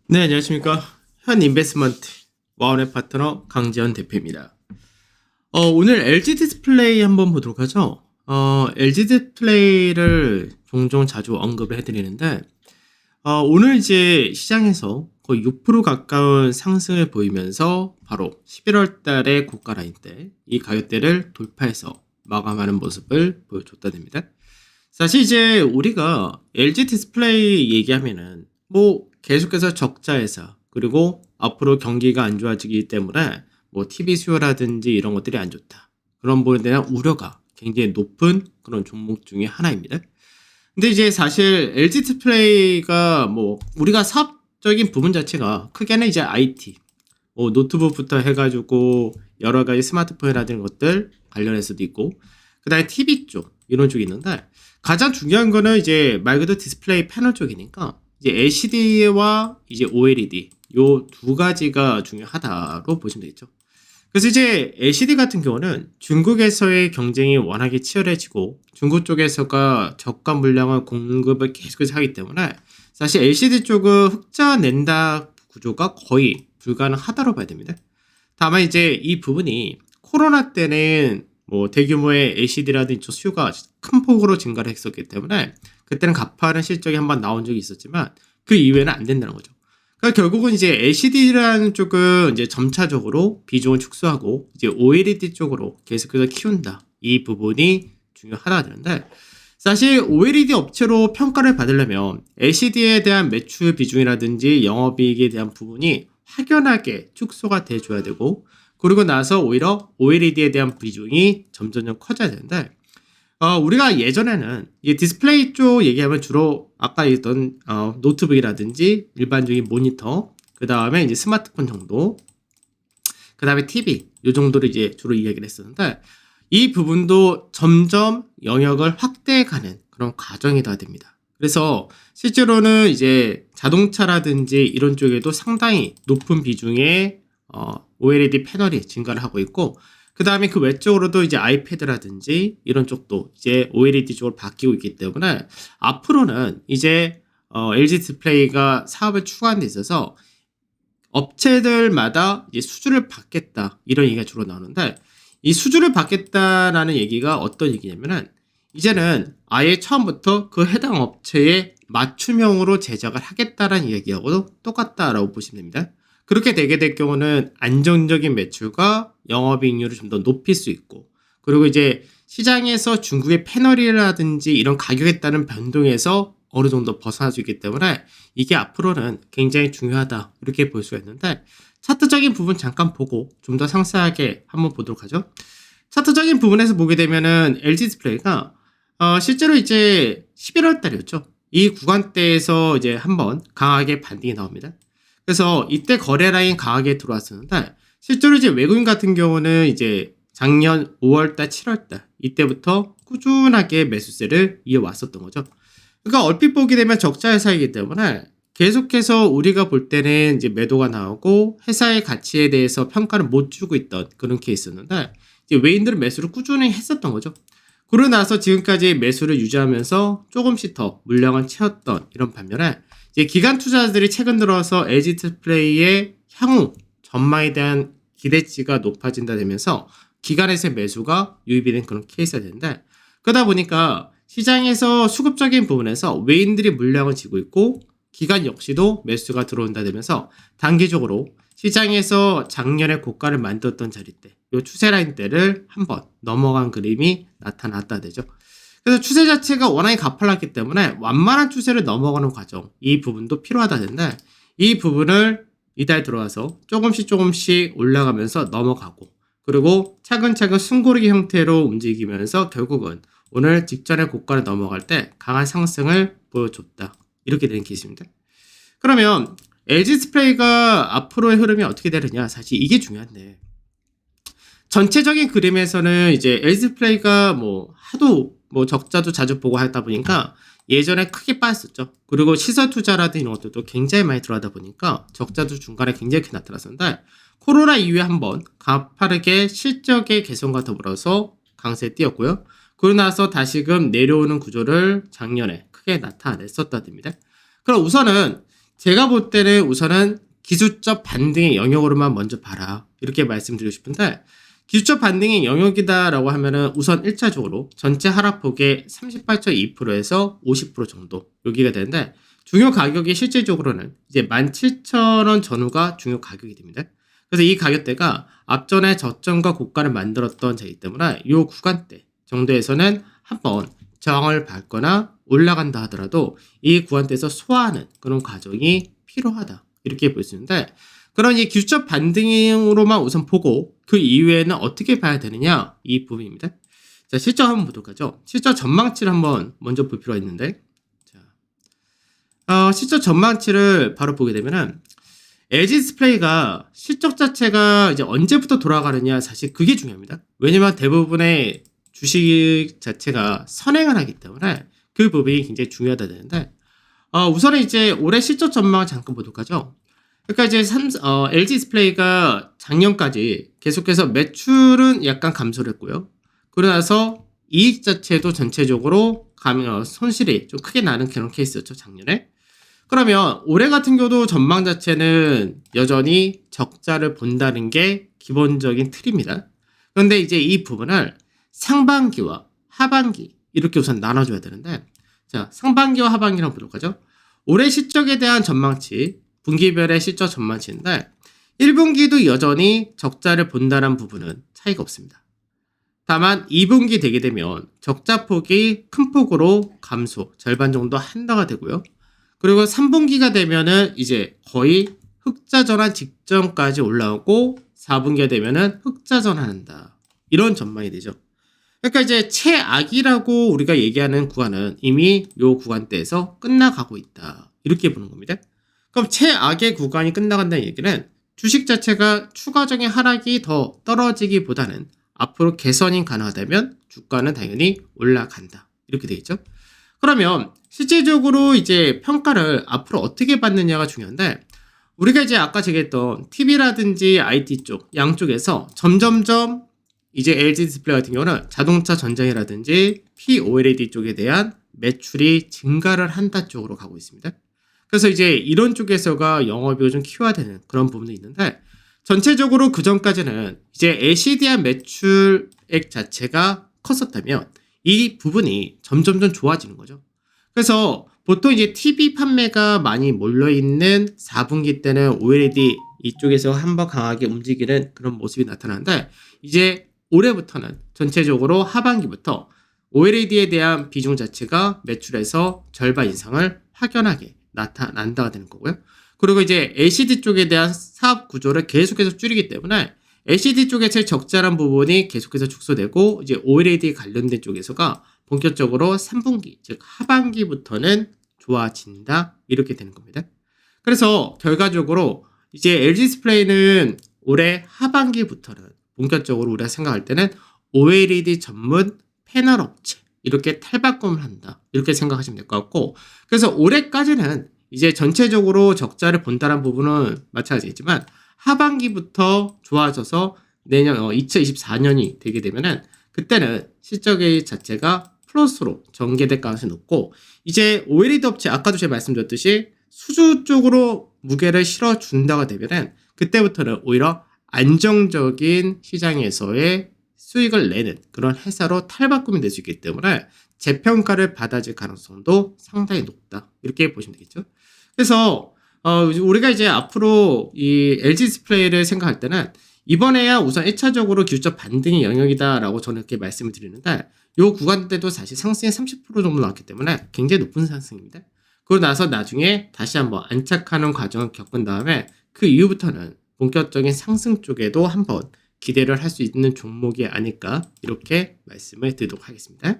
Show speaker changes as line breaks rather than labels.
네, 안녕하십니까. 현 인베스트먼트 와운의 파트너 강지현 대표입니다. 오늘 LG 디스플레이 한번 보도록 하죠. LG 디스플레이를 종종 자주 언급을 해드리는데, 오늘 이제 시장에서 거의 6% 가까운 상승을 보이면서 바로 11월 달에 고가 라인 때 이 가격대를 돌파해서 마감하는 모습을 보여줬다 됩니다. 사실 이제 우리가 LG 디스플레이 얘기하면은 뭐 계속해서 적자 회사 그리고 앞으로 경기가 안 좋아지기 때문에 뭐 TV 수요라든지 이런 것들이 안 좋다. 그런 부분에 대한 우려가 굉장히 높은 그런 종목 중에 하나입니다. 근데 이제 사실 LG 디스플레이가 뭐 우리가 사업적인 부분 자체가 크게는 이제 IT, 뭐 노트북부터 해가지고 여러 가지 스마트폰이라든지 것들 관련해서도 있고, 그다음에 TV 쪽 이런 쪽이 있는데 가장 중요한 거는 이제 말 그대로 디스플레이 패널 쪽이니까 이제 LCD와 이제 OLED 요 두 가지가 중요하다로 보시면 되겠죠. 그래서 이제 LCD 같은 경우는 중국에서의 경쟁이 워낙에 치열해지고 중국 쪽에서가 저가 물량을 공급을 계속해서 하기 때문에 사실 LCD 쪽은 흑자 낸다 구조가 거의 불가능하다고 봐야 됩니다. 다만 이제 이 부분이 코로나 때는 뭐 대규모의 LCD라든지 수요가 큰 폭으로 증가를 했었기 때문에 그때는 가파른 실적이 한번 나온 적이 있었지만 그 이외에는 안 된다는 거죠. 그러니까 결국은 이제 LCD라는 쪽은 이제 점차적으로 비중을 축소하고 이제 OLED 쪽으로 계속해서 키운다. 이 부분이 중요하다 되는데 사실 OLED 업체로 평가를 받으려면 LCD에 대한 매출 비중이라든지 영업이익에 대한 부분이 확연하게 축소가 돼줘야 되고 그리고 나서 오히려 OLED에 대한 비중이 점점 커져야 되는데 우리가 예전에는 이 디스플레이 쪽 얘기하면 주로 아까 있던 노트북이라든지 일반적인 모니터, 그 다음에 이제 스마트폰 정도, 그 다음에 TV 요 정도를 이제 주로 이야기를 했었는데 이 부분도 점점 영역을 확대해가는 그런 과정이다 됩니다. 그래서 실제로는 이제 자동차라든지 이런 쪽에도 상당히 높은 비중의 OLED 패널이 증가를 하고 있고 그 다음에 그 외적으로도 이제 아이패드라든지 이런 쪽도 이제 OLED 쪽으로 바뀌고 있기 때문에 앞으로는 이제 LG 디스플레이가 사업을 추구하는 데 있어서 업체들마다 이제 수주를 받겠다 이런 얘기가 주로 나오는데 이 수주를 받겠다라는 얘기가 어떤 얘기냐면은 이제는 아예 처음부터 그 해당 업체에 맞춤형으로 제작을 하겠다라는 얘기하고도 똑같다라고 보시면 됩니다. 그렇게 되게 될 경우는 안정적인 매출과 영업이익률을 좀 더 높일 수 있고 그리고 이제 시장에서 중국의 패널이라든지 이런 가격에 따른 변동에서 어느 정도 벗어날 수 있기 때문에 이게 앞으로는 굉장히 중요하다 이렇게 볼 수가 있는데 차트적인 부분 잠깐 보고 좀 더 상세하게 한번 보도록 하죠. 차트적인 부분에서 보게 되면은 LG 디스플레이가 실제로 이제 11월 달이었죠. 이 구간대에서 이제 한번 강하게 반등이 나옵니다. 그래서 이때 거래 라인 강하게 들어왔었는데 실제로 이제 외국인 같은 경우는 이제 작년 5월달, 7월달 이때부터 꾸준하게 매수세를 이어왔었던 거죠. 그러니까 얼핏 보게 되면 적자 회사이기 때문에 계속해서 우리가 볼 때는 이제 매도가 나오고 회사의 가치에 대해서 평가를 못 주고 있던 그런 케이스였는데 이제 외인들은 매수를 꾸준히 했었던 거죠. 그러고 나서 지금까지 매수를 유지하면서 조금씩 더 물량을 채웠던 이런 반면에 이제 기관 투자자들이 최근 들어서 LG 디스플레이의 향후 전망에 대한 기대치가 높아진다 되면서 기관에서의 매수가 유입이 된 그런 케이스가 되는데 그러다 보니까 시장에서 수급적인 부분에서 외인들이 물량을 쥐고 있고 기관 역시도 매수가 들어온다 되면서 단기적으로 시장에서 작년에 고가를 만들었던 자리대 이 추세 라인대를 한번 넘어간 그림이 나타났다 되죠. 그래서 추세 자체가 워낙에 가팔랐기 때문에 완만한 추세를 넘어가는 과정 이 부분도 필요하다 는데 이 부분을 이달 들어와서 조금씩 올라가면서 넘어가고 그리고 차근차근 숨고르기 형태로 움직이면서 결국은 오늘 직전의 고가를 넘어갈 때 강한 상승을 보여줬다. 이렇게 되는 케이스입니다. 그러면 LG 디스플레이가 앞으로의 흐름이 어떻게 되느냐 사실 이게 중요한데 전체적인 그림에서는 이제 LG 디스플레이가 뭐 하도 뭐 적자도 자주 보고 하다 보니까 예전에 크게 빠졌었죠. 그리고 시설 투자라든 이런 것들도 굉장히 많이 들어가다 보니까 적자도 중간에 굉장히 크게 나타났었는데 코로나 이후에 한번 가파르게 실적의 개선과 더불어서 강세에 뛰었고요. 그러고 나서 다시금 내려오는 구조를 작년에 크게 나타냈었다 됩니다. 그럼 우선은 제가 볼 때는 우선은 기술적 반등의 영역으로만 먼저 봐라. 이렇게 말씀드리고 싶은데, 기술적 반등의 영역이다라고 하면은 우선 1차적으로 전체 하락폭의 38.2%에서 50% 정도 여기가 되는데, 중요 가격이 실질적으로는 이제 17,000원 전후가 중요 가격이 됩니다. 그래서 이 가격대가 앞전에 저점과 고가를 만들었던 자이기 때문에 이 구간대 정도에서는 한번 저항을 밟거나 올라간다 하더라도 이 구간대에서 소화하는 그런 과정이 필요하다. 이렇게 볼 수 있는데, 그런 이 기술적 반등으로만 우선 보고 그 이후에는 어떻게 봐야 되느냐, 이 부분입니다. 자, 실적 한번 보도록 하죠. 실적 전망치를 한번 먼저 볼 필요가 있는데, 자, 실적 전망치를 바로 보게 되면은 LG 디스플레이가 실적 자체가 이제 언제부터 돌아가느냐, 사실 그게 중요합니다. 왜냐면 대부분의 주식 자체가 선행을 하기 때문에 그 부분이 굉장히 중요하다 되는데, 우선은 이제 올해 실적 전망을 잠깐 보도록 하죠. 그러니까 이제 LG 디스플레이가 작년까지 계속해서 매출은 약간 감소를 했고요. 그러고 나서 이익 자체도 전체적으로 손실이 좀 크게 나는 그런 케이스였죠, 작년에. 그러면 올해 같은 경우도 전망 자체는 여전히 적자를 본다는 게 기본적인 틀입니다. 그런데 이제 이 부분을 상반기와 하반기 이렇게 우선 나눠줘야 되는데, 자, 상반기와 하반기를 보도록 하죠. 올해 실적에 대한 전망치, 분기별의 실적 전망치인데 1분기도 여전히 적자를 본다는 부분은 차이가 없습니다. 다만 2분기 되게 되면 적자 폭이 큰 폭으로 감소, 절반 정도 한다가 되고요. 그리고 3분기가 되면은 이제 거의 흑자 전환 직전까지 올라오고 4분기가 되면은 흑자 전환한다. 이런 전망이 되죠. 그러니까 이제 최악이라고 우리가 얘기하는 구간은 이미 이 구간대에서 끝나가고 있다. 이렇게 보는 겁니다. 그럼 최악의 구간이 끝나간다는 얘기는 주식 자체가 추가적인 하락이 더 떨어지기보다는 앞으로 개선이 가능하다면 주가는 당연히 올라간다. 이렇게 되겠죠. 그러면 실질적으로 이제 평가를 앞으로 어떻게 받느냐가 중요한데, 우리가 이제 아까 제기했던 TV라든지 IT 쪽 양쪽에서 점점점 이제 LG 디스플레이 같은 경우는 자동차 전장이라든지 POLED 쪽에 대한 매출이 증가를 한다 쪽으로 가고 있습니다. 그래서 이제 이런 쪽에서가 영업이익을 좀 키워야 되는 그런 부분도 있는데, 전체적으로 그 전까지는 이제 LCD한 매출액 자체가 컸었다면 이 부분이 점점점 좋아지는 거죠. 그래서 보통 이제 TV 판매가 많이 몰려있는 4분기 때는 OLED 이쪽에서 한번 강하게 움직이는 그런 모습이 나타나는데, 이제 올해부터는 전체적으로 하반기부터 OLED에 대한 비중 자체가 매출에서 절반 이상을 확연하게 나타난다가 되는 거고요. 그리고 이제 LCD 쪽에 대한 사업 구조를 계속해서 줄이기 때문에 LCD 쪽에 제일 적자란 부분이 계속해서 축소되고, 이제 OLED 관련된 쪽에서가 본격적으로 3분기, 즉 하반기부터는 좋아진다. 이렇게 되는 겁니다. 그래서 결과적으로 이제 LG 디스플레이는 올해 하반기부터는 본격적으로 우리가 생각할 때는 OLED 전문 패널 업체, 이렇게 탈바꿈을 한다. 이렇게 생각하시면 될 것 같고, 그래서 올해까지는 이제 전체적으로 적자를 본다는 부분은 마찬가지겠지만 하반기부터 좋아져서 내년 2024년이 되게 되면은 그때는 실적의 자체가 플러스로 전개될 가능성이 높고, 이제 OLED 업체 아까도 제가 말씀드렸듯이 수주 쪽으로 무게를 실어준다가 되면은 그때부터는 오히려 안정적인 시장에서의 수익을 내는 그런 회사로 탈바꿈이 될 수 있기 때문에 재평가를 받아줄 가능성도 상당히 높다. 이렇게 보시면 되겠죠. 그래서 우리가 이제 앞으로 이 LG 디스플레이를 생각할 때는 이번에야 우선 1차적으로 기술적 반등의 영역이다라고 저는 이렇게 말씀을 드리는데, 이 구간 때도 사실 상승이 30% 정도 나왔기 때문에 굉장히 높은 상승입니다. 그러고 나서 나중에 다시 한번 안착하는 과정을 겪은 다음에 그 이후부터는 본격적인 상승 쪽에도 한번 기대를 할 수 있는 종목이 아닐까, 이렇게 말씀을 드리도록 하겠습니다.